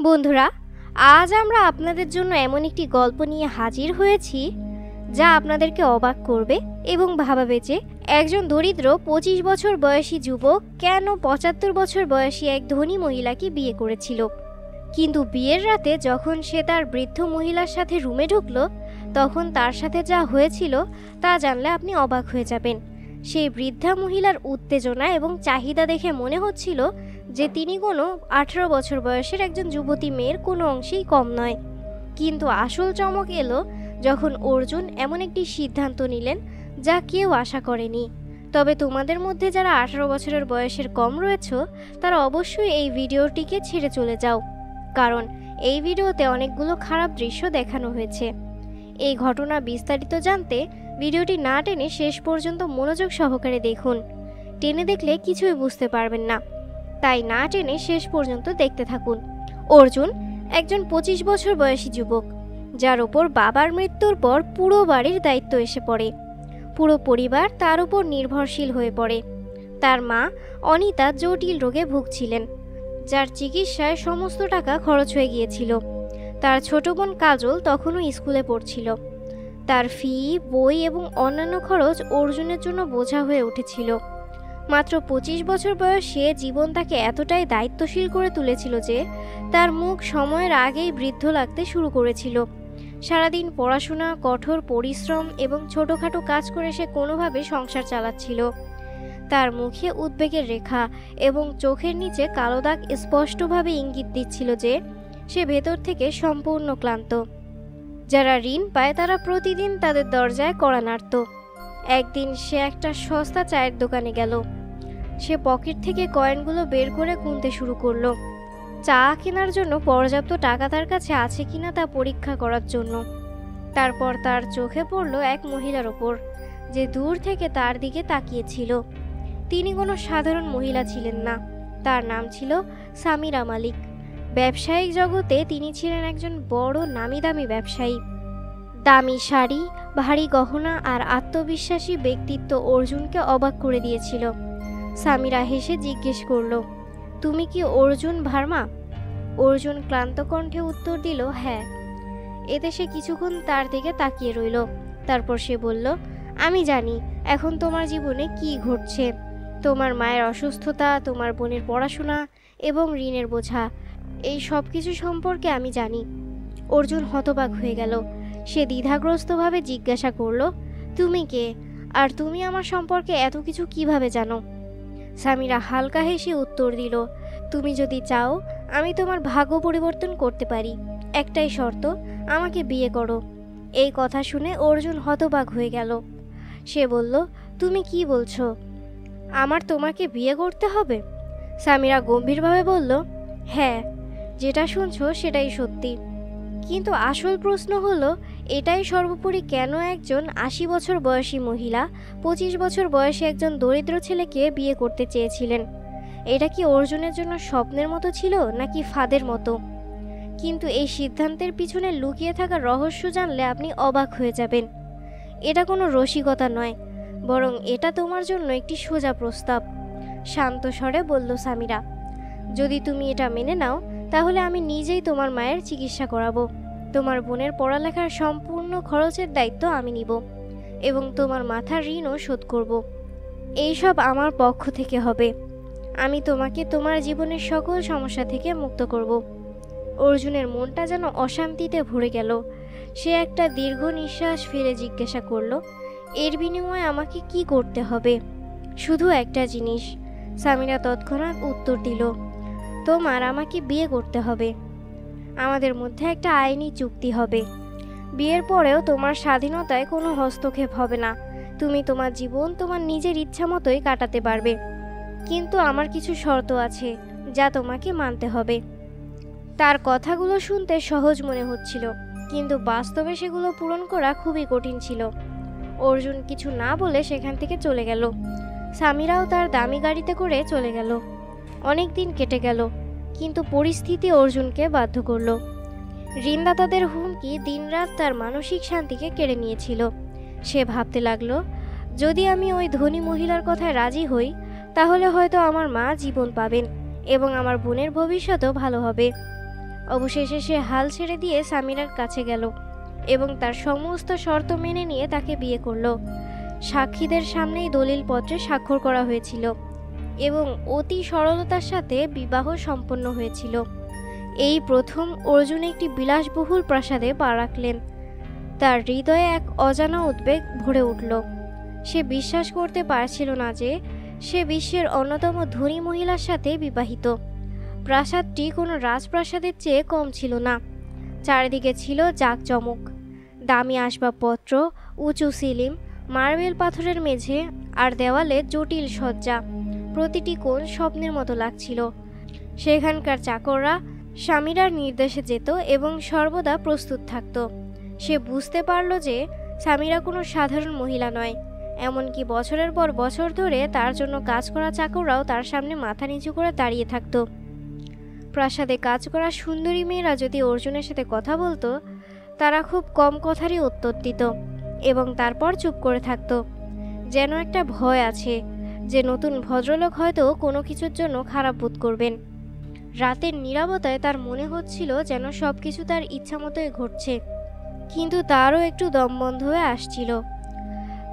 বন্ধুরা, আজ আমরা আপনাদের জন্য এমন একটি গল্প নিয়ে হাজির হয়েছি যা আপনাদেরকে অবাক করবে এবং ভাবাবে যে একজন দরিদ্র ২৫ বছর বয়সী যুবক কেন ৭৫ বছর বয়সী এক ধনী মহিলাকে বিয়ে করেছিল। কিন্তু বিয়ের রাতে যখন সে তার বৃদ্ধ মহিলার সাথে রুমে ঢুকলো, তখন তার সাথে যা হয়েছিল তা জানলে আপনি অবাক হয়ে যাবেন। সেই বৃদ্ধা মহিলার উত্তেজনা এবং চাহিদা দেখে মনে হচ্ছিল যে তিনি কোনো ১৮ বছর বয়সের একজন যুবতী মেয়ের কোনো অংশেই কম নয়। কিন্তু আসল চমক এলো যখন অর্জুন এমন একটি সিদ্ধান্ত নিলেন যা কেউ আশা করেনি। তবে তোমাদের মধ্যে যারা ১৮ বছরের বয়সের কম রয়েছে তারা অবশ্যই এই ভিডিওটিকে ছেড়ে চলে যাও, কারণ এই ভিডিওতে অনেকগুলো খারাপ দৃশ্য দেখানো হয়েছে। এই ঘটনা বিস্তারিত জানতে ভিডিওটি না টেনে শেষ পর্যন্ত মনোযোগ সহকারে দেখুন। টেনে দেখলে কিছুই বুঝতে পারবেন না, তাই না টেনে শেষ পর্যন্ত দেখতে থাকুন। অর্জুন একজন ২৫ বছর বয়সী যুবক, যার উপর বাবার মৃত্যুর পর পুরো বাড়ির দায়িত্ব এসে পড়ে। পুরো পরিবার তার উপর নির্ভরশীল হয়ে পড়ে। তার মা অনিতা জটিল রোগে ভুগছিলেন, যার চিকিৎসায় সমস্ত টাকা খরচ হয়ে গিয়েছিল। তার ছোট বোন কাজল তখনও স্কুলে পড়ছিল। তার ফি, বই এবং অন্যান্য খরচ অর্জুনের জন্য বোঝা হয়ে উঠেছিল। মাত্র ২৫ বছর বয়সে জীবন তাকে এতটাই দায়িত্বশীল করে তুলেছিল যে তার মুখ সময়ের আগেই বৃদ্ধ লাগতে শুরু করেছিল। সারাদিন পড়াশোনা, কঠোর পরিশ্রম এবং ছোটোখাটো কাজ করে সে কোনোভাবে সংসার চালাচ্ছিল। তার মুখে উদ্বেগের রেখা এবং চোখের নিচে কালো দাগ স্পষ্টভাবে ইঙ্গিত দিচ্ছিল যে সে ভেতর থেকে সম্পূর্ণ ক্লান্ত। যারা ঋণ পায় তারা প্রতিদিন তাদের দরজায় কড়া নাড়ত। একদিন সে একটা সস্তা চায়ের দোকানে গেল। সে পকেট থেকে কয়েনগুলো বের করে গুনতে শুরু করলো, চা কেনার জন্য পর্যাপ্ত টাকা তার কাছে আছে কিনা তা পরীক্ষা করার জন্য। তারপর তার চোখে পড়ল এক মহিলার ওপর, যে দূর থেকে তার দিকে তাকিয়েছিল। তিনি কোনো সাধারণ মহিলা ছিলেন না, তার নাম ছিল সামিরা মালিক। ব্যবসায়িক জগতে তিনি ছিলেন একজন বড় নামি দামি ব্যবসায়ী। দামি শাড়ি, ভারী গহনা আর আত্মবিশ্বাসী ব্যক্তিত্ব অর্জুনকে অবাক করে দিয়েছিল। সামিরা হেসে জিজ্ঞেস করল, তুমি কি অর্জুন ভার্মা? অর্জুন ক্লান্ত কণ্ঠে উত্তর দিল, হ্যাঁ। এতে সে কিছুক্ষণ তার দিকে তাকিয়ে রইল। তারপর সে বলল, আমি জানি এখন তোমার জীবনে কি ঘটছে। তোমার মায়ের অসুস্থতা, তোমার বোনের পড়াশোনা এবং ঋণের বোঝা, এই সব কিছু সম্পর্কে আমি জানি। অর্জুন হতবাক হয়ে গেল। সে দ্বিধাগ্রস্তভাবে জিজ্ঞাসা করল, তুমি কে, আর তুমি আমার সম্পর্কে এত কিছু কিভাবে জানো? সামিরা হালকা হেসে উত্তর দিল, তুমি যদি চাও আমি তোমার ভাগ্য পরিবর্তন করতে পারি। একটাই শর্ত, আমাকে বিয়ে করো। এই কথা শুনে অর্জুন হতবাক হয়ে গেল। সে বলল, তুমি কি বলছো? আমার তোমাকে বিয়ে করতে হবে? সামিরা গম্ভীরভাবে বলল, হ্যাঁ, যেটা শুনছো সেটাই সত্যি। কিন্তু আসল প্রশ্ন হলো, এটাই সর্বোপরি কেন একজন ৮০ বছর বয়সী মহিলা ২৫ বছর বয়সী একজন দরিদ্র ছেলেকে বিয়ে করতে চেয়েছিলেন? এটা কি অর্জুনের জন্য স্বপ্নের মতো ছিল নাকি ফাঁদের মতো? কিন্তু এই সিদ্ধান্তের পিছনে লুকিয়ে থাকা রহস্য জানলে আপনি অবাক হয়ে যাবেন। এটা কোনো রসিকতা নয়, বরং এটা তোমার জন্য একটি সোজা প্রস্তাব। শান্ত স্বরে বলল সামিরা, যদি তুমি এটা মেনে নাও তাহলে আমি নিজেই তোমার মায়ের চিকিৎসা করাবো। তোমার বোনের পড়ালেখার সম্পূর্ণ খরচের দায়িত্ব আমি নিব এবং তোমার মাথার ঋণও শোধ করব। এইসব আমার পক্ষ থেকে হবে। আমি তোমাকে তোমার জীবনের সকল সমস্যা থেকে মুক্ত করব। অর্জুনের মনটা যেন অশান্তিতে ভরে গেল। সে একটা দীর্ঘ নিঃশ্বাস ফেলে জিজ্ঞাসা করল, এর বিনিময়ে আমাকে কি করতে হবে? শুধু একটা জিনিস। সামিরা তৎক্ষণাৎ উত্তর দিল, তোমার আমাকে বিয়ে করতে হবে। আমাদের মধ্যে একটা আইনি চুক্তি হবে। বিয়ের পরেও তোমার স্বাধীনতায় কোনো হস্তক্ষেপ হবে না। তুমি তোমার জীবন তোমার নিজের ইচ্ছা মতোই কাটাতে পারবে। কিন্তু আমার কিছু শর্ত আছে যা তোমাকে মানতে হবে। তার কথাগুলো শুনতে সহজ মনে হচ্ছিল, কিন্তু বাস্তবে সেগুলো পূরণ করা খুবই কঠিন ছিল। অর্জুন কিছু না বলে সেখান থেকে চলে গেল। সামিরাও তার দামি গাড়িতে করে চলে গেল। অনেক দিন কেটে গেল, কিন্তু পরিস্থিতি অর্জুনকে বাধ্য করল। ঋণদাতাদের হুমকি দিনরাত তার মানসিক শান্তিকে কেড়ে নিয়েছিল। সে ভাবতে লাগলো, যদি আমি ওই ধনী মহিলার কথায় রাজি হই তাহলে হয়তো আমার মা জীবন পাবেন এবং আমার বোনের ভবিষ্যতও ভালো হবে। অবশেষে সে হাল ছেড়ে দিয়ে সামিরার কাছে গেল এবং তার সমস্ত শর্ত মেনে নিয়ে তাকে বিয়ে করল। সাক্ষীদের সামনেই দলিলপত্রে স্বাক্ষর করা হয়েছিল এবং অতি সরলতার সাথে বিবাহ সম্পন্ন হয়েছিল। এই প্রথম অর্জুন একটি বিলাসবহুল প্রাসাদে পা রাখলেন। তার হৃদয়ে এক অজানা উদ্বেগ ভরে উঠল। সে বিশ্বাস করতে পারছিল না যে সে বিশ্বের অন্যতম ধনী মহিলার সাথে বিবাহিত। প্রাসাদটি কোনো রাজপ্রাসাদের চেয়ে কম ছিল না। চারিদিকে ছিল জাঁকজমক, দামি আসবাবপত্র, উঁচু সিলিং, মার্বেল পাথরের মেঝে আর দেওয়ালে জটিল সজ্জা। প্রতিটি কোণ স্বপ্নের মতো লাগছিল। সেখানকার চাকররা সামিরার নির্দেশে যেত এবং সর্বদা প্রস্তুত থাকত। সে বুঝতে পারল যে সামিরা কোনো সাধারণ মহিলা নয়। এমনকি বছরের পর বছর ধরে তার জন্য কাজ করা চাকররাও তার সামনে মাথা নিচু করে দাঁড়িয়ে থাকত। প্রাসাদে কাজ করা সুন্দরী মেয়েরা যদি অর্জুনের সাথে কথা বলতো, তারা খুব কম কথারই উত্তর দিত এবং তারপর চুপ করে থাকত। যেন একটা ভয় আছে যে নতুন ভদ্রলোক হয়তো কোনো কিছুর জন্য খারাপ বোধ করবেন। রাতের নীরবতায় তার মনে হচ্ছিল যেন সব কিছু তার ইচ্ছা মতোই ঘটছে, কিন্তু তারও একটু দম বন্ধ হয়ে আসছিল।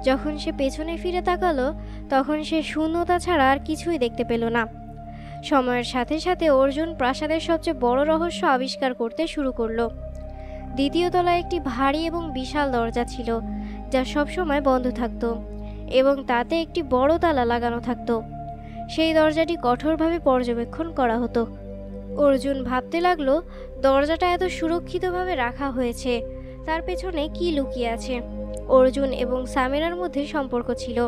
যখন সে পেছনে ফিরে তাকালো, তখন সে শূন্যতা ছাড়া আর কিছুই দেখতে পেল না। সময়ের সাথে সাথে অর্জুন প্রাসাদের সবচেয়ে বড় রহস্য আবিষ্কার করতে শুরু করলো। দ্বিতীয় তলায় একটি ভারী এবং বিশাল দরজা ছিল, যা সবসময় বন্ধ থাকত এবং তাতে একটি বড় তালা লাগানো থাকত। সেই দরজাটি কঠোরভাবে পর্যবেক্ষণ করা হতো। অর্জুন ভাবতে লাগলো, দরজাটা এত সুরক্ষিতভাবে রাখা হয়েছে, তার পেছনে কি লুকিয়ে আছে। অর্জুন এবং সামিরার মধ্যে সম্পর্ক ছিল,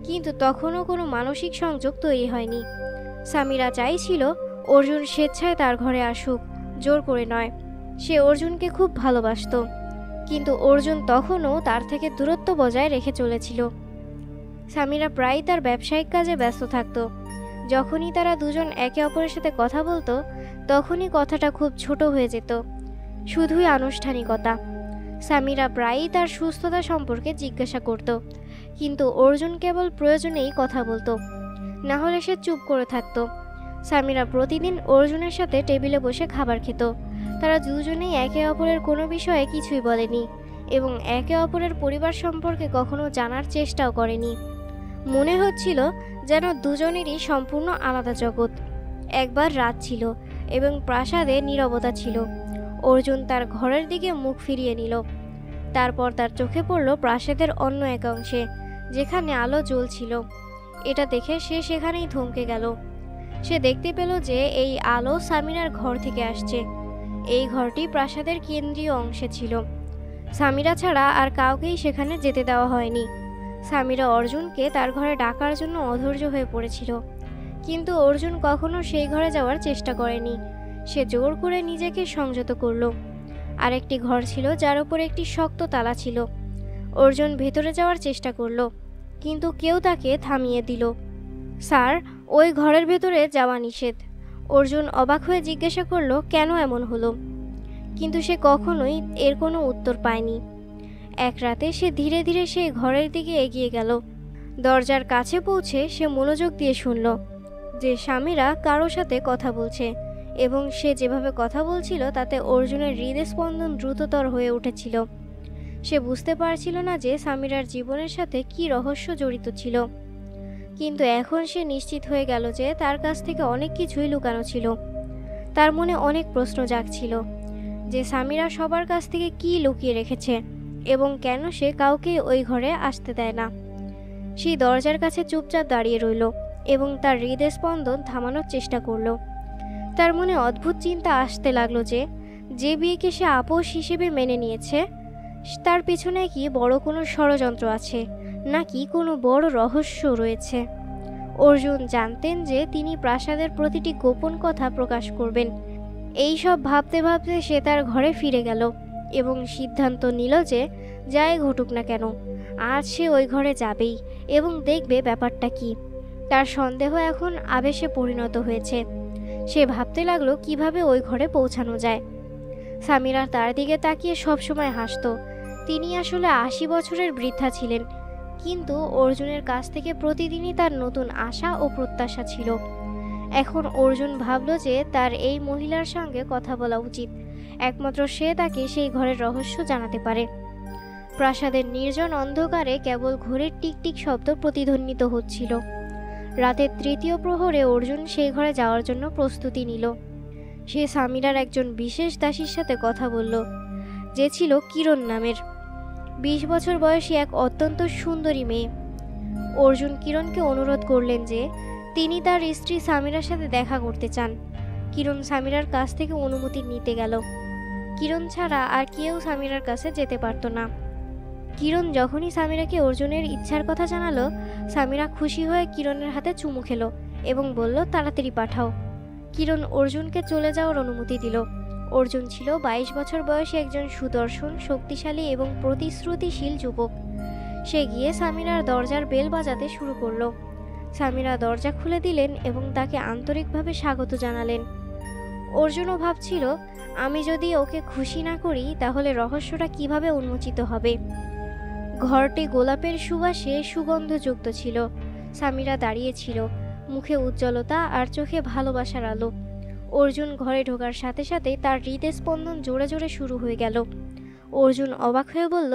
কিন্তু তখনও কোনো মানসিক সংযোগ তৈরি হয়নি। সামিরা চাইছিল অর্জুন স্বেচ্ছায় তার ঘরে আসুক, জোর করে নয়। সে অর্জুনকে খুব ভালোবাসত, কিন্তু অর্জুন তখনও তার থেকে দূরত্ব বজায় রেখে চলেছিল। সামিরা প্রায়ই তার ব্যবসায়িক কাজে ব্যস্ত থাকত। যখনই তারা দুজন একে অপরের সাথে কথা বলতো, তখনই কথাটা খুব ছোট হয়ে যেত, শুধুই আনুষ্ঠানিকতা। সামিরা প্রায়ই তার সুস্থতা সম্পর্কে জিজ্ঞাসা করত, কিন্তু অর্জুন কেবল প্রয়োজনেই কথা বলতো, না হলে সে চুপ করে থাকত। সামিরা প্রতিদিন অর্জুনের সাথে টেবিলে বসে খাবার খেত। তারা দুজনেই একে অপরের কোনো বিষয়ে কিছুই বলেনি এবং একে অপরের পরিবার সম্পর্কে কখনো জানার চেষ্টাও করেনি। মনে হচ্ছিল যেন দুজনেরই সম্পূর্ণ আলাদা জগৎ। একবার রাত ছিল এবং প্রাসাদে নীরবতা ছিল। অর্জুন তার ঘরের দিকে মুখ ফিরিয়ে নিল। তারপর তার চোখে পড়ল প্রাসাদের অন্য এক অংশে, যেখানে আলো জ্বলছিল। এটা দেখে সে সেখানেই থমকে গেল। সে দেখতে পেল যে এই আলো সামিরার ঘর থেকে আসছে। এই ঘরটি প্রাসাদের কেন্দ্রীয় অংশে ছিল। সামিরা ছাড়া আর কাউকেই সেখানে যেতে দেওয়া হয়নি। সামিরা অর্জুনকে তার ঘরে ডাকার জন্য অধৈর্য হয়ে পড়েছিল, কিন্তু অর্জুন কখনো সেই ঘরে যাওয়ার চেষ্টা করেনি। সে জোর করে নিজেকে সংযত করল। আরেকটি ঘর ছিল যার উপর একটি শক্ত তালা ছিল। অর্জুন ভেতরে যাওয়ার চেষ্টা করল, কিন্তু কেউ তাকে থামিয়ে দিল। স্যার, ওই ঘরের ভেতরে যাওয়া নিষেধ। অর্জুন অবাক হয়ে জিজ্ঞাসা করল, কেন এমন হলো? কিন্তু সে কখনোই এর কোনো উত্তর পায়নি। এক রাতে সে ধীরে ধীরে সেই ঘরের দিকে এগিয়ে গেল। দরজার কাছে পৌঁছে সে মনোযোগ দিয়ে শুনল যে সামিরা কারো সাথে কথা বলছে, এবং সে যেভাবে কথা বলছিল তাতে অর্জুনের হৃদস্পন্দন দ্রুততর হয়ে উঠেছিল। সে বুঝতে পারছিল না যে সামিরার জীবনের সাথে কী রহস্য জড়িত ছিল, কিন্তু এখন সে নিশ্চিত হয়ে গেল যে তার কাছ থেকে অনেক কিছুই লুকানো ছিল। তার মনে অনেক প্রশ্ন জাগছিল যে সামিরা সবার কাছ থেকে কী লুকিয়ে রেখেছে এবং কেন সে কাউকে ওই ঘরে আসতে দেয় না। সেই দরজার কাছে চুপচাপ দাঁড়িয়ে রইল এবং তার হৃদস্পন্দন থামানোর চেষ্টা করল। তার মনে অদ্ভুত চিন্তা আসতে লাগলো যে বিয়েকে সে আপোষ হিসেবে মেনে নিয়েছে, তার পিছনে কি বড় কোনো ষড়যন্ত্র আছে, নাকি কোনো বড় রহস্য রয়েছে। অর্জুন জানতেন যে তিনি প্রাসাদের প্রতিটি গোপন কথা প্রকাশ করবেন। এই সব ভাবতে ভাবতে সে তার ঘরে ফিরে গেল এবং সিদ্ধান্ত নিল যে যাই ঘটুক না কেন, আজ সে ওই ঘরে যাবেই এবং দেখবে ব্যাপারটা কি। তার সন্দেহ এখন আবেশে পরিণত হয়েছে। সে ভাবতে লাগলো কিভাবে ওই ঘরে পৌঁছানো যায়। সামিরা তার দিকে তাকিয়ে সবসময় হাসত। তিনি আসলে ৮০ বছরের বৃদ্ধা ছিলেন, কিন্তু অর্জুনের কাছ থেকে প্রতিদিনই তার নতুন আশা ও প্রত্যাশা ছিল। এখন অর্জুন ভাবল যে তার এই মহিলার সঙ্গে কথা বলা উচিত, একমাত্র সে তাকে সেই ঘরের রহস্য জানাতে পারে। প্রাসাদের নির্জন অন্ধকারে কেবল ঘড়ির টিকটিক শব্দ প্রতিধ্বনিত হচ্ছিল। রাতের তৃতীয় প্রহরে অর্জুন সেই ঘরে যাওয়ার জন্য প্রস্তুতি নিল। সে সামিরার একজন বিশেষ দাসীর সাথে কথা বলল, যে ছিল কিরণ নামের 20 বছর বয়সী এক অত্যন্ত সুন্দরী মেয়ে। অর্জুন কিরণকে অনুরোধ করলেন যে তিনি তার স্ত্রী সামিরার সাথে দেখা করতে চান। কিরণ সামিরার কাছ থেকে অনুমতি নিতে গেল। কিরণ ছাড়া আর কেউ সামিরার কাছে যেতে পারত না। কিরণ যখনই সামিরাকে অর্জুনের ইচ্ছার কথা জানালো, সামিরা খুশি হয়ে কিরণের হাতে চুমু খেলো এবং বলল, তাড়াতাড়ি পাঠাও। কিরণ অর্জুনকে চলে যাওয়ার অনুমতি দিল। অর্জুন ছিল 22 বছর বয়সী একজন সুদর্শন, শক্তিশালী এবং প্রতিশ্রুতিশীল যুবক। সে গিয়ে সামিরার দরজার বেল বাজাতে শুরু করলো। সামিরা দরজা খুলে দিলেন এবং তাকে আন্তরিকভাবে স্বাগত জানালেন। অর্জুনও ভাবছিল, আমি যদি ওকে খুশি না করি তাহলে রহস্যটা কিভাবে উন্মোচিত হবে। ঘরটি গোলাপের সুবাসে সুগন্ধযুক্ত ছিল। সামিরা দাঁড়িয়েছিল, মুখে উজ্জ্বলতা আর চোখে ভালোবাসার আলো। অর্জুন ঘরে ঢোকার সাথে সাথে তার হৃদস্পন্দন জোরে জোরে শুরু হয়ে গেল। অর্জুন অবাক হয়ে বলল,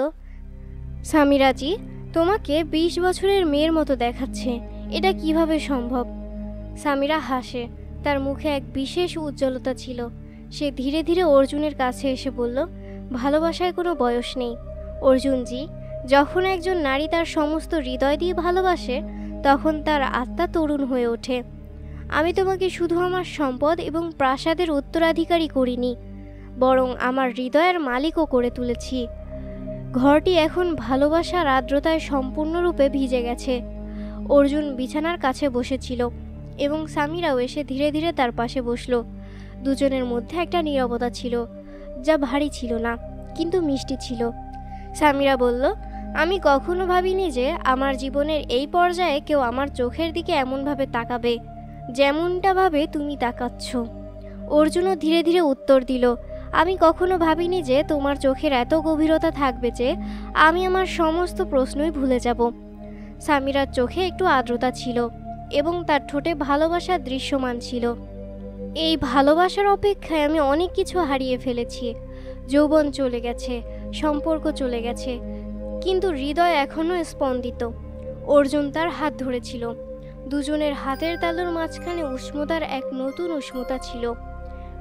সামিরাজি, তোমাকে 20 বছরের মেয়ের মতো দেখাচ্ছে, এটা কিভাবে সম্ভব? সামিরা হাসে, তার মুখে এক বিশেষ উজ্জ্বলতা ছিল। সে ধীরে ধীরে অর্জুনের কাছে এসে বলল, ভালোবাসায় কোনো বয়স নেই অর্জুনজি। যখন একজন নারী তার সমস্ত হৃদয় দিয়ে ভালোবাসে তখন তার আত্মা তরুণ হয়ে ওঠে। আমি তোমাকে শুধু আমার সম্পদ এবং প্রাসাদের উত্তরাধিকারী করিনি, বরং আমার হৃদয়ের মালিকও করে তুলেছি। ঘরটি এখন ভালোবাসার আর্দ্রতায় সম্পূর্ণরূপে ভিজে গেছে। অর্জুন বিছানার কাছে বসেছিল এবং সামিরাও এসে ধীরে ধীরে তার পাশে বসল। দুজনের মধ্যে একটা নীরবতা ছিল, যা ভারী ছিল না কিন্তু মিষ্টি ছিল। সামিরা বলল, আমি কখনো ভাবিনি যে আমার জীবনের এই পর্যায়ে কেউ আমার চোখের দিকে এমনভাবে তাকাবে যেমনটা ভাবে তুমি তাকাচ্ছ। অর্জুনও ধীরে ধীরে উত্তর দিল, আমি কখনো ভাবিনি যে তোমার চোখের এত গভীরতা থাকবে যে আমি আমার সমস্ত প্রশ্নই ভুলে যাব। সামিরার চোখে একটু আর্দ্রতা ছিল এবং তার ঠোঁটে ভালোবাসার দৃশ্যমান ছিল। এই ভালোবাসার অপেক্ষায় আমি অনেক কিছু হারিয়ে ফেলেছি। যৌবন চলে গেছে, সম্পর্ক চলে গেছে, কিন্তু হৃদয় এখনও স্পন্দিত। অর্জুন তার হাত ধরেছিল। দুজনের হাতের তালুর মাঝখানে উষ্ণতার এক নতুন উষ্ণতা ছিল।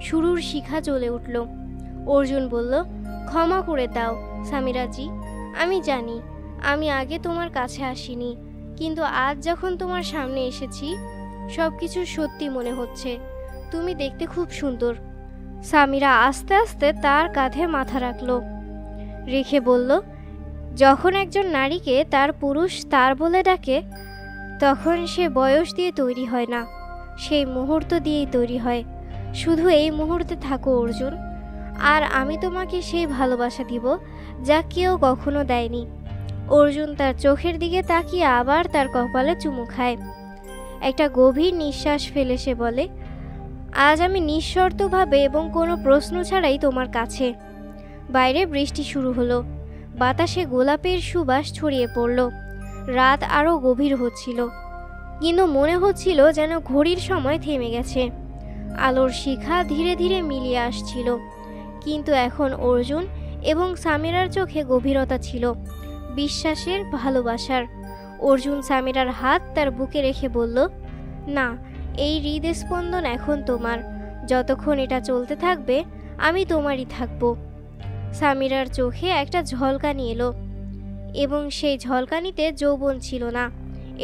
শুরুর শিখা জ্বলে উঠল। অর্জুন বলল, ক্ষমা করে দাও সামিরাজি, আমি জানি আমি আগে তোমার কাছে আসিনি, কিন্তু আজ যখন তোমার সামনে এসেছি সব কিছু সত্যি মনে হচ্ছে। তুমি দেখতে খুব সুন্দর। সামিরা আস্তে আস্তে তার কাঁধে মাথা রেখে বলল, যখন একজন নারীকে তার পুরুষ তার বলে ডাকে তখন সে বয়স দিয়ে তৈরি হয় না, সেই মুহূর্ত দিয়েই তৈরি হয়। শুধু এই মুহূর্তে থাকো অর্জুন, আর আমি তোমাকে সেই ভালোবাসা দিব যা কেউ কখনো দেয়নি। অর্জুন তার চোখের দিকে তাকিয়ে আবার তার কপালে চুমু খায়। একটা গভীর নিঃশ্বাস ফেলে সে বলে, আজ আমি নিঃশর্তভাবে এবং কোনো প্রশ্ন ছাড়াই তোমার কাছে। বাইরে বৃষ্টি শুরু হলো। বাতাসে গোলাপের সুবাস ছড়িয়ে পড়ল। রাত আরও গভীর হচ্ছিল, কিন্তু মনে হচ্ছিল যেন ঘড়ির সময় থেমে গেছে। আলোর শিখা ধীরে ধীরে মিলিয়ে আসছিল, কিন্তু এখন অর্জুন এবং সামিরার চোখে গভীরতা ছিল, বিশ্বাসের, ভালোবাসার। অর্জুন সামিরার হাত তার বুকে রেখে বলল, না, এই হৃদস্পন্দন এখন তোমার। যতক্ষণ এটা চলতে থাকবে আমি তোমারই থাকব। সামিরার চোখে একটা ঝলকানি এলো এবং সেই ঝলকানিতে যৌবন ছিল না,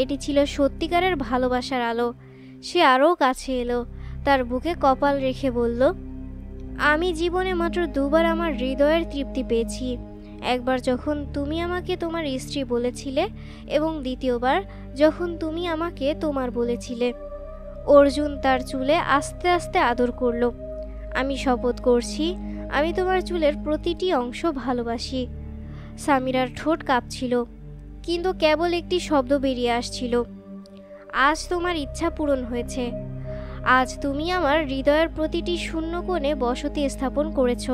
এটি ছিল সত্যিকারের ভালোবাসার আলো। সে আরও কাছে এলো, তার বুকে কপাল রেখে বলল, আমি জীবনে মাত্র দুবার আমার হৃদয়ের তৃপ্তি পেয়েছি। একবার যখন তুমি আমাকে তোমার স্ত্রী বলেছিলে এবং দ্বিতীয়বার যখন তুমি আমাকে তোমার বলেছিলে। অর্জুন তার চুলে আস্তে আস্তে আদর করল। আমি শপথ করছি আমি তোমার চুলের প্রতিটি অংশ ভালোবাসি। সামিরার ঠোঁট কাঁপছিল, কিন্তু কেবল একটি শব্দ বেরিয়ে আসছিল, আজ তোমার ইচ্ছা পূরণ হয়েছে। আজ তুমি আমার হৃদয়ের প্রতিটি শূন্য কোণে বসতি স্থাপন করেছ।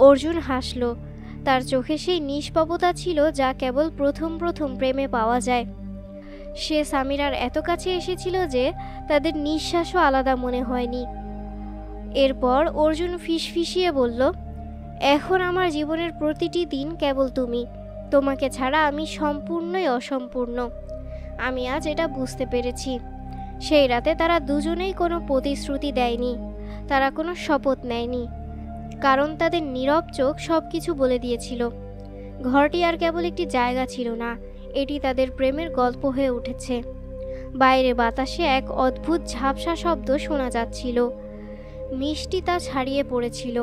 অর্জুন হাসল, তার চোখে সেই নিষ্পাপতা ছিল যা কেবল প্রথম প্রথম প্রেমে পাওয়া যায়। সে সামিরার এত কাছে এসেছিল যে তাদের নিঃশ্বাসও আলাদা মনে হয়নি। এরপর অর্জুন ফিসফিসিয়ে বলল, এখন আমার জীবনের প্রতিটি দিন কেবল তুমি। তোমাকে ছাড়া আমি সম্পূর্ণই অসম্পূর্ণ। আমি আজ এটা বুঝতে পেরেছি। সেই রাতে তারা দুজনেই কোনো প্রতিশ্রুতি দেয়নি, তারা কোনো শপথ নেয়নি, কারণ তাদের নীরব চোখ সব কিছু বলে দিয়েছিল। ঘরটি আর কেবল একটি জায়গা ছিল না, এটি তাদের প্রেমের গল্প হয়ে উঠেছে। বাইরে বাতাসে এক অদ্ভুত ঝাপসা শব্দ শোনা যাচ্ছিল, মিষ্টি তা ছাড়িয়ে পড়েছিল।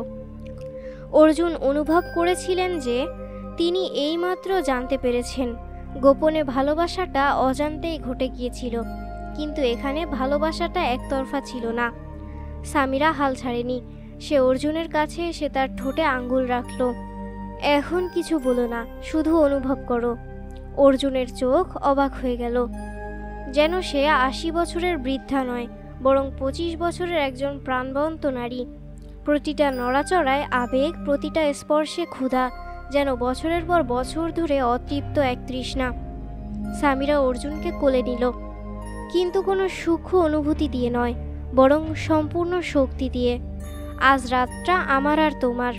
অর্জুন অনুভব করেছিলেন যে তিনি এইমাত্র জানতে পেরেছেন গোপনে ভালোবাসাটা অজান্তেই ঘটে গিয়েছিল, কিন্তু এখানে ভালোবাসাটা একতরফা ছিল না। সামিরা হাল ছাড়েনি। সে অর্জুনের কাছে এসে তার ঠোঁটে আঙ্গুল রাখল। এখন কিছু বলো না, শুধু অনুভব করো। অর্জুনের চোখ অবাক হয়ে গেল, যেন সে ৮০ বছরের বৃদ্ধা নয়, বরং ২৫ বছরের একজন প্রাণবন্ত নারী। প্রতিটা নড়াচড়ায় আবেগ, প্রতিটা স্পর্শে ক্ষুধা, যেন বছরের পর বছর ধরে অতৃপ্ত এক তৃষ্ণা। সামিরা অর্জুনকে কোলে নিল, কিন্তু কোনো সূক্ষ্ম অনুভূতি দিয়ে নয়, বরং সম্পূর্ণ শক্তি দিয়ে। আজ রাতটা আমার আর তোমার।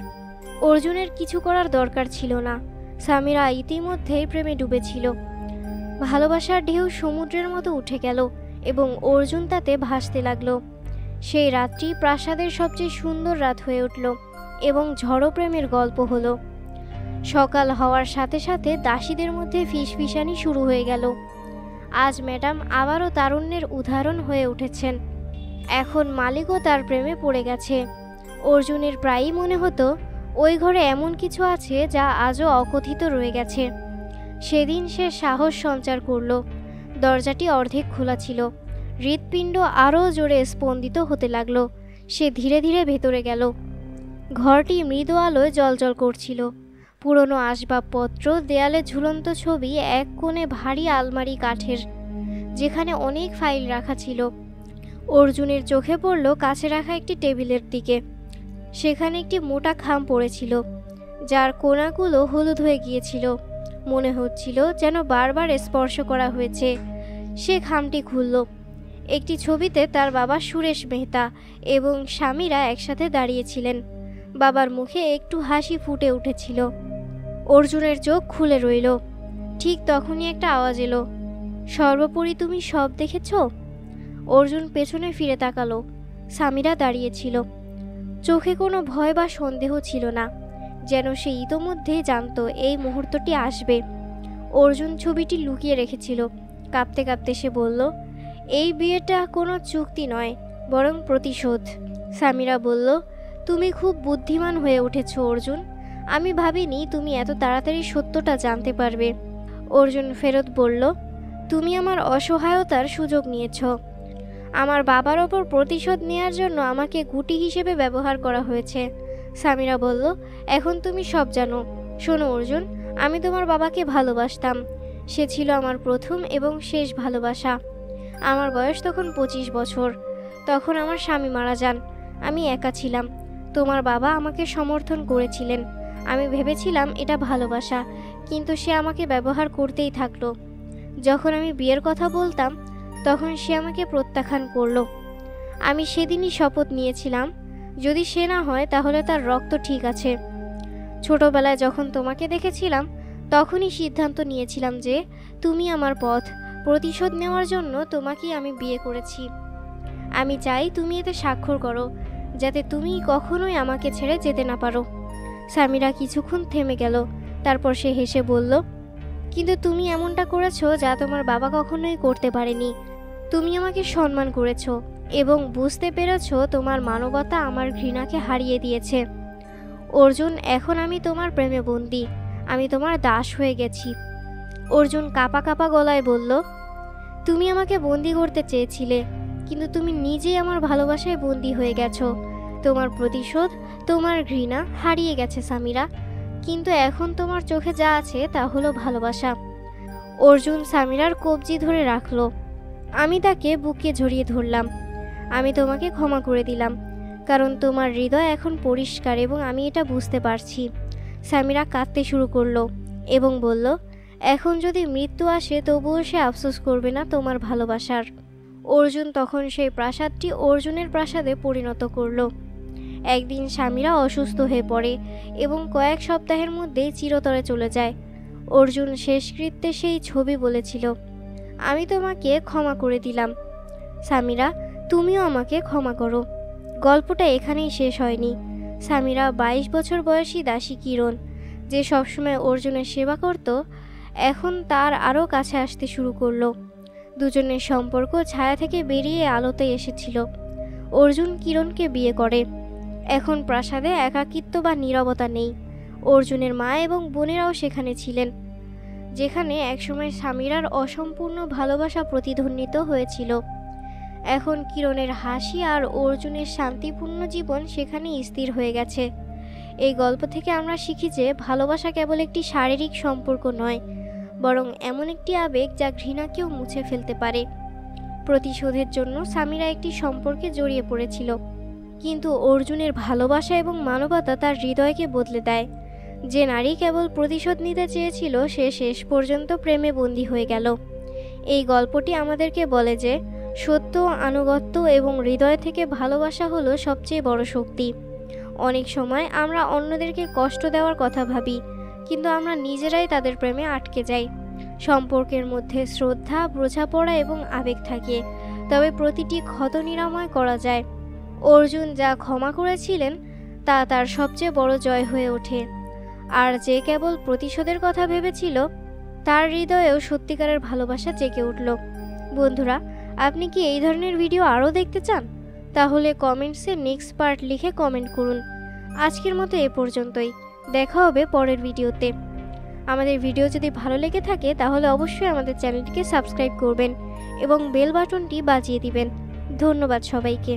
অর্জুনের কিছু করার দরকার ছিল না। সামিরা ইতিমধ্যেই প্রেমে ডুবেছিল। ভালোবাসার ঢেউ সমুদ্রের মতো উঠে গেল এবং অর্জুন তাতে ভাসতে লাগলো। সেই রাত্রি প্রাসাদের সবচেয়ে সুন্দর রাত হয়ে উঠল এবং ঝড়ো প্রেমের গল্প হলো। সকাল হওয়ার সাথে সাথে দাসীদের মধ্যে ফিসফিসানি শুরু হয়ে গেল। আজ ম্যাডাম আবারও তারুণ্যের উদাহরণ হয়ে উঠেছেন। এখন মালিকও তার প্রেমে পড়ে গেছে। অর্জুনের প্রায়ই মনে হতো ওই ঘরে এমন কিছু আছে যা আজও অকথিত রয়ে গেছে। সেদিন সে সাহস সঞ্চার করল। দরজাটি অর্ধেক খোলা ছিল। হৃৎপিণ্ড আরও জোরে স্পন্দিত হতে লাগলো। সে ধীরে ধীরে ভেতরে গেল। ঘরটি মৃদু আলোয় জ্বলজ্বল করছিল। পুরনো আসবাবপত্র, দেয়ালে ঝুলন্ত ছবি, এক কোণে ভারী আলমারি কাঠের, যেখানে অনেক ফাইল রাখা ছিল। অর্জুনের চোখে পড়ল কাছে রাখা একটি টেবিলের দিকে। সেখানে একটি মোটা খাম পড়েছিল, যার কোণাগুলো হলুদ হয়ে গিয়েছিল। মনে হচ্ছিল যেন বারবার স্পর্শ করা হয়েছে। সে খামটি খুলল। একটি ছবিতে তার বাবা সুরেশ মেহতা এবং স্বামীরা একসাথে দাঁড়িয়েছিলেন। বাবার মুখে একটু হাসি ফুটে উঠেছিল। অর্জুনের চোখ খুলে রইল। ঠিক তখনই একটা আওয়াজ এলো, সর্বোপরি তুমি সব দেখেছ? অর্জুন পেছনে ফিরে তাকালো। স্বামীরা দাঁড়িয়েছিল। চোখে কোনো ভয় বা সন্দেহ ছিল না, যেন সে ইতোমধ্যেই জানত এই মুহূর্তটি আসবে। অর্জুন ছবিটি লুকিয়ে রেখেছিল। কাঁপতে কাঁপতে সে বলল, এই বিয়েটা কোনো চুক্তি নয়, বরং প্রতিশোধ। সামিরা বলল, তুমি খুব বুদ্ধিমান হয়ে উঠেছ অর্জুন। আমি ভাবিনি তুমি এত তাড়াতাড়ি সত্যটা জানতে পারবে। অর্জুন ফেরত বলল, তুমি আমার অসহায়তার সুযোগ নিয়েছ। আমার বাবার ওপর প্রতিশোধ নেওয়ার জন্য আমাকে গুটি হিসেবে ব্যবহার করা হয়েছে। সামিরা বলল, এখন তুমি সব জানো। শোনো অর্জুন, আমি তোমার বাবাকে ভালোবাসতাম। সে ছিল আমার প্রথম এবং শেষ ভালোবাসা। আমার বয়স তখন 25 বছর। তখন আমার স্বামী মারা যান। আমি একা ছিলাম। তোমার বাবা আমাকে সমর্থন করেছিলেন। আমি ভেবেছিলাম এটা ভালোবাসা, কিন্তু সে আমাকে ব্যবহার করতেই থাকলো। যখন আমি বিয়ের কথা বলতাম, তখন সে আমাকে প্রত্যাখ্যান করলো। আমি সেদিনই শপথ নিয়েছিলাম, যদি সে না হয় তাহলে তার রক্ত ঠিক আছে। ছোটবেলায় যখন তোমাকে দেখেছিলাম, তখনই সিদ্ধান্ত নিয়েছিলাম যে তুমি আমার পথ। প্রতিশোধ নেওয়ার জন্য তোমাকেই আমি বিয়ে করেছি। আমি চাই তুমি এতে স্বাক্ষর করো, যাতে তুমি কখনোই আমাকে ছেড়ে যেতে না পারো। সামিরা কিছুক্ষণ থেমে গেল। তারপর সে হেসে বলল, কিন্তু তুমি এমনটা করেছো যা তোমার বাবা কখনোই করতে পারেনি। তুমি আমাকে সম্মান করেছো এবং বুঝতে পেরেছো তোমার মানবতা আমার ঘৃণাকে হারিয়ে দিয়েছে। অর্জুন, এখন আমি তোমার প্রেমে বন্দী। আমি তোমার দাস হয়ে গেছি। অর্জুন কাঁপা কাঁপা গলায় বলল, তুমি আমাকে বন্দী করতে চেয়েছিলে, কিন্তু তুমি নিজেই আমার ভালোবাসায় বন্দী হয়ে গেছো। তোমার প্রতিশোধ, তোমার ঘৃণা হারিয়ে গেছে সামিরা, কিন্তু এখন তোমার চোখে যা আছে তা হলো ভালোবাসা। অর্জুন সামিরার কবজি ধরে রাখলো। আমি তাকে বুকে জড়িয়ে ধরলাম। আমি তোমাকে ক্ষমা করে দিলাম, কারণ তোমার হৃদয় এখন পরিষ্কার এবং আমি এটা বুঝতে পারছি। সামিরা কাঁদতে শুরু করলো এবং বলল, এখন যদি মৃত্যু আসে তবুও সে আফসোস করবে না তোমার ভালোবাসার। অর্জুন তখন সেই প্রাসাদটি অর্জুনের প্রাসাদে পরিণত করলো। একদিন স্বামীরা অসুস্থ হয়ে পড়ে এবং কয়েক সপ্তাহের মধ্যেই চিরতরে চলে যায়। অর্জুন শেষকৃত্যে সেই ছবি বলেছিল, আমি তোমাকে ক্ষমা করে দিলাম স্বামীরা, তুমিও আমাকে ক্ষমা করো। গল্পটা এখানেই শেষ হয়নি। স্বামীরা 22 বছর বয়সী দাসী কিরণ, যে সবসময় অর্জুনের সেবা করত, এখন তার আরও কাছে আসতে শুরু করলো। দুজনের সম্পর্ক ছায়া থেকে বেরিয়ে আলোতে এসেছিল। অর্জুন কিরণকে বিয়ে করে। এখন প্রাসাদে একাকিত্ব বা নীরবতা নেই। অর্জুনের মা এবং বোনেরাও সেখানে ছিলেন, যেখানে একসময় স্বামীরার অসম্পূর্ণ ভালোবাসা প্রতিধ্বনিত হয়েছিল। এখন কিরণের হাসি আর অর্জুনের শান্তিপূর্ণ জীবন সেখানে স্থির হয়ে গেছে। এই গল্প থেকে আমরা শিখি যে ভালোবাসা কেবল একটি শারীরিক সম্পর্ক নয়, বরং এমন একটি আবেগ যা ঘৃণাকেও মুছে ফেলতে পারে। প্রতিশোধের জন্য স্বামীরা একটি সম্পর্কে জড়িয়ে পড়েছিল, কিন্তু অর্জুনের ভালোবাসা এবং মানবতা তার হৃদয়কে বদলে দেয়। যে নারী কেবল প্রতিশোধ নিতে চেয়েছিল, সে শেষ পর্যন্ত প্রেমে বন্দী হয়ে গেল। এই গল্পটি আমাদেরকে বলে যে সত্য, আনুগত্য এবং হৃদয় থেকে ভালোবাসা হলো সবচেয়ে বড় শক্তি। অনেক সময় আমরা অন্যদেরকে কষ্ট দেওয়ার কথা ভাবি, কিন্তু আমরা নিজেরাই তাদের প্রেমে আটকে যাই। সম্পর্কের মধ্যে শ্রদ্ধা, বোঝাপড়া এবং আবেগ থাকে, তবে প্রতিটি ক্ষত নিরাময় করা যায়। অর্জুন যা ক্ষমা করেছিলেন তা তার সবচেয়ে বড় জয় হয়ে ওঠে। আর যে কেবল প্রতিশোধের কথা ভেবেছিল, তার হৃদয়েও সত্যিকারের ভালোবাসা জেগে উঠল। বন্ধুরা, আপনি কি এই ধরনের ভিডিও আরও দেখতে চান? তাহলে কমেন্টসে নেক্সট পার্ট লিখে কমেন্ট করুন। আজকের মতো এ পর্যন্তই, দেখা হবে পরের ভিডিওতে। আমাদের ভিডিও যদি ভালো লেগে থাকে তাহলে অবশ্যই আমাদের চ্যানেলটিকে সাবস্ক্রাইব করবেন এবং বেল বাটনটি বাজিয়ে দিবেন। ধন্যবাদ সবাইকে।